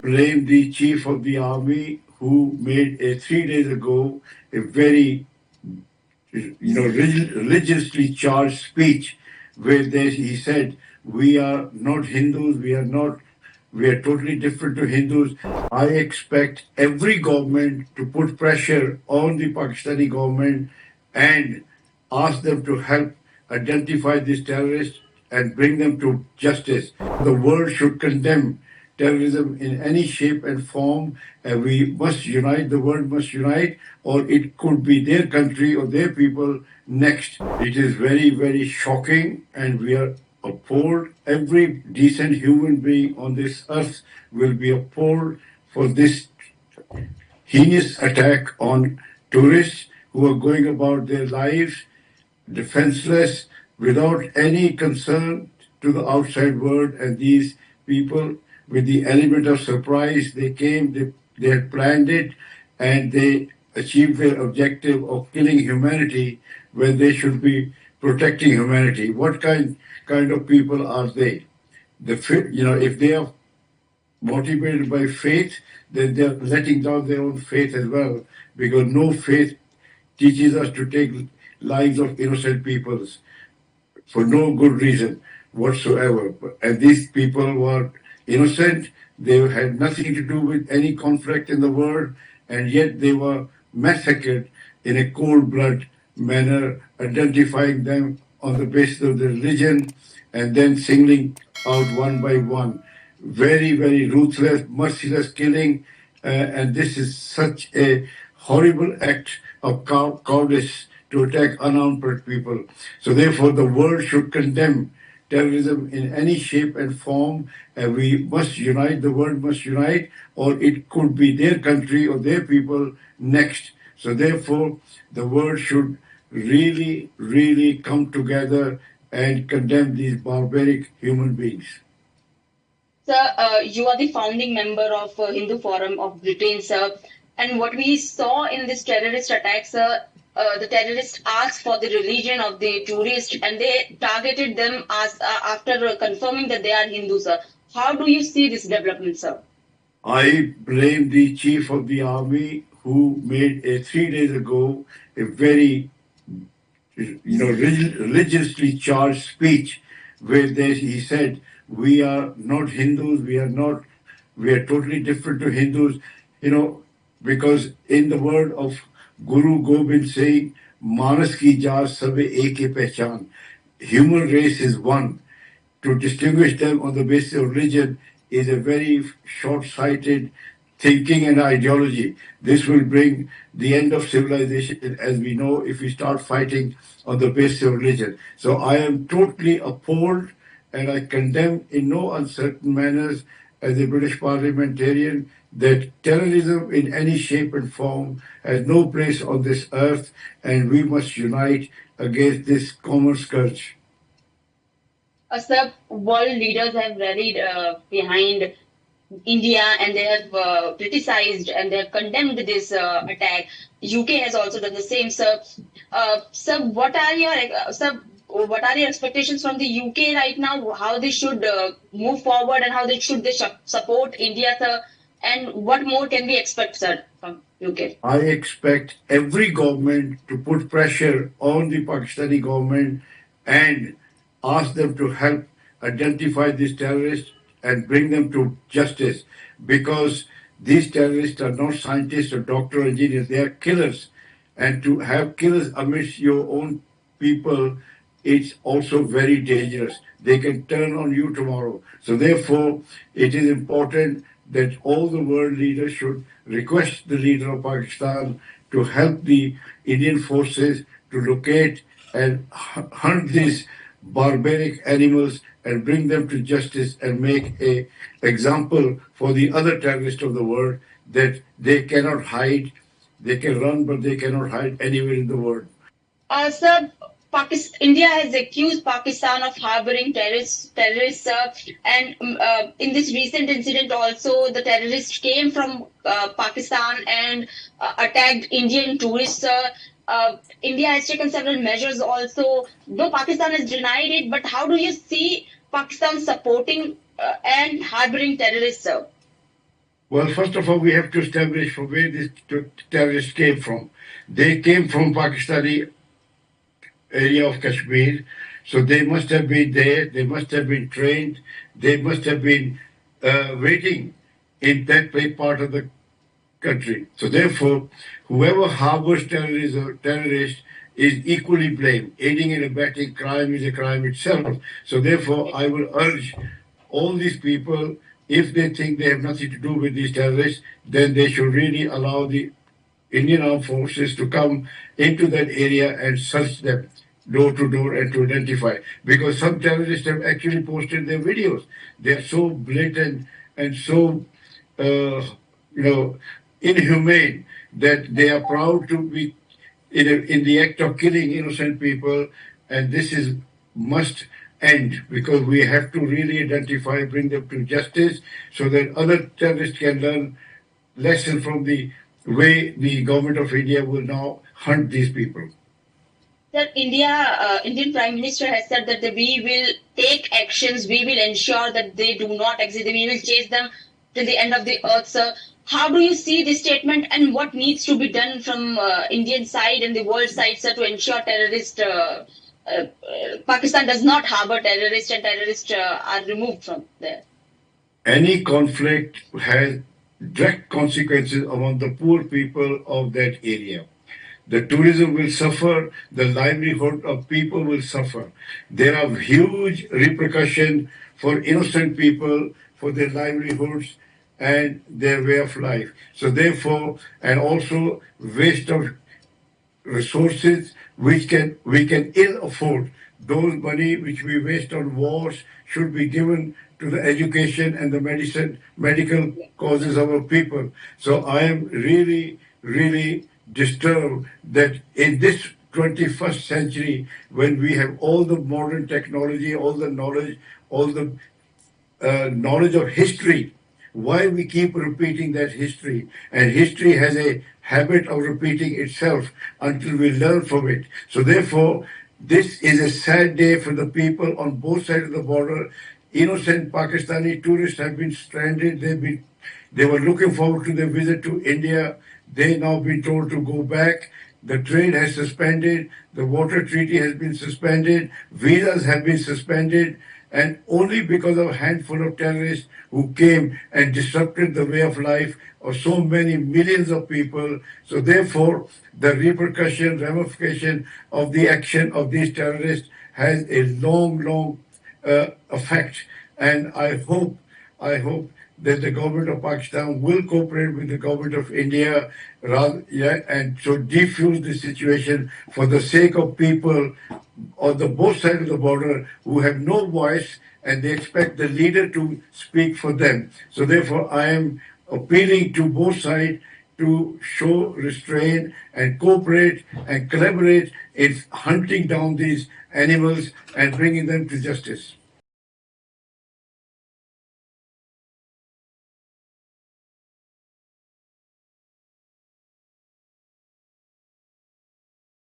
blame the chief of the army who made 3 days ago a very religiously charged speech where he said, we are not Hindus, we are totally different to Hindus. I expect every government to put pressure on the Pakistani government and ask them to help identify these terrorists and bring them to justice. The world should condemn terrorism in any shape and form, and we must unite, the world must unite, or it could be their country or their people next. It is very, very shocking, and we are appalled. Every decent human being on this earth will be appalled for this heinous attack on tourists who are going about their lives defenseless, without any concern to the outside world. And these people, with the element of surprise, they came, they had planned it, and they achieved their objective of killing humanity when they should be protecting humanity. What kind of people are they? If they are motivated by faith, then they are letting down their own faith as well, because no faith teaches us to take lives of innocent peoples for no good reason whatsoever. And these people were innocent. They had nothing to do with any conflict in the world, and yet they were massacred in a cold-blood manner, identifying them on the basis of their religion and then singling out one by one. Very, very ruthless, merciless killing, and this is such a horrible act of cowardice to attack unarmed people. So therefore, the world should condemn terrorism in any shape and form, and we must unite, the world must unite, or it could be their country or their people next. So therefore, the world should really, really come together and condemn these barbaric human beings. Sir, you are the founding member of Hindu Forum of Britain, sir. And what we saw in this terrorist attack, sir, the terrorists asked for the religion of the tourists, and they targeted them after confirming that they are Hindus, sir. How do you see this development, sir? I blame the chief of the army who made 3 days ago a very religiously charged speech where he said, we are not Hindus, we are totally different to Hindus, because in the word of Guru Gobind saying, Manas ki jaat sabe ek hi pehchan, human race is one. To distinguish them on the basis of religion is a very short-sighted thinking and ideology. This will bring the end of civilization, as we know, if we start fighting on the basis of religion. So I am totally appalled, and I condemn in no uncertain manners, as a British parliamentarian, that terrorism in any shape and form has no place on this earth, and we must unite against this common scourge. Sir, world leaders have rallied behind India, and they have criticized and they have condemned this attack. UK has also done the same, sir. Sir, what are your expectations from the UK right now? How they should move forward, and how they should support India, sir? And what more can we expect, sir, from UK? I expect every government to put pressure on the Pakistani government and ask them to help identify these terrorists and bring them to justice, because these terrorists are not scientists or doctors or engineers, they are killers. And to have killers amidst your own people, it's also very dangerous. They can turn on you tomorrow. So therefore, it is important that all the world leaders should request the leader of Pakistan to help the Indian forces to locate and hunt these barbaric animals and bring them to justice, and make an example for the other terrorists of the world that they cannot hide. They can run, but they cannot hide anywhere in the world. Sir, India has accused Pakistan of harboring terrorists, and in this recent incident also, the terrorists came from Pakistan and attacked Indian tourists. India has taken several measures also, though Pakistan has denied it. But how do you see Pakistan supporting and harboring terrorists, sir? Well, first of all, we have to establish from where these terrorists came from. They came from Pakistani area of Kashmir, so they must have been there. They must have been trained. They must have been waiting in that part of the country. So therefore, whoever harbors terrorists is equally blamed. Aiding and abetting crime is a crime itself. So therefore, I will urge all these people, if they think they have nothing to do with these terrorists, then they should really allow the Indian Armed Forces to come into that area and search them door to door and to identify. Because some terrorists have actually posted their videos. They are so blatant and so, inhumane that they are proud to be in the act of killing innocent people, and this is must end because we have to really identify, bring them to justice, so that other terrorists can learn lesson from the way the government of India will now hunt these people. Sir, Indian Prime Minister has said that we will take actions, we will ensure that they do not exist, we will chase them till the end of the earth, sir. How do you see this statement and what needs to be done from Indian side and the world side, sir, to ensure Pakistan does not harbor terrorists and terrorists are removed from there? Any conflict has direct consequences among the poor people of that area. The tourism will suffer, the livelihood of people will suffer. There are huge repercussions for innocent people, for their livelihoods and their way of life. So therefore, and also waste of resources which we can ill afford. Those money which we waste on wars should be given to the education and the medical causes of our people. So I am really, really disturbed that in this 21st century, when we have all the modern technology, all the knowledge, all the knowledge of history, why we keep repeating that history. And history has a habit of repeating itself until we learn from it. So therefore, this is a sad day for the people on both sides of the border. Innocent Pakistani tourists have been stranded. They were looking forward to their visit to India. They now been told to go back. The trade has suspended. The water treaty has been suspended. Visas have been suspended. And only because of a handful of terrorists who came and disrupted the way of life of so many millions of people. So therefore, the ramification of the action of these terrorists has a long effect. And I hope that the government of Pakistan will cooperate with the government of India and so defuse the situation for the sake of people on the both sides of the border who have no voice and they expect the leader to speak for them. So therefore, I am appealing to both sides to show restraint and cooperate and collaborate in hunting down these animals and bringing them to justice.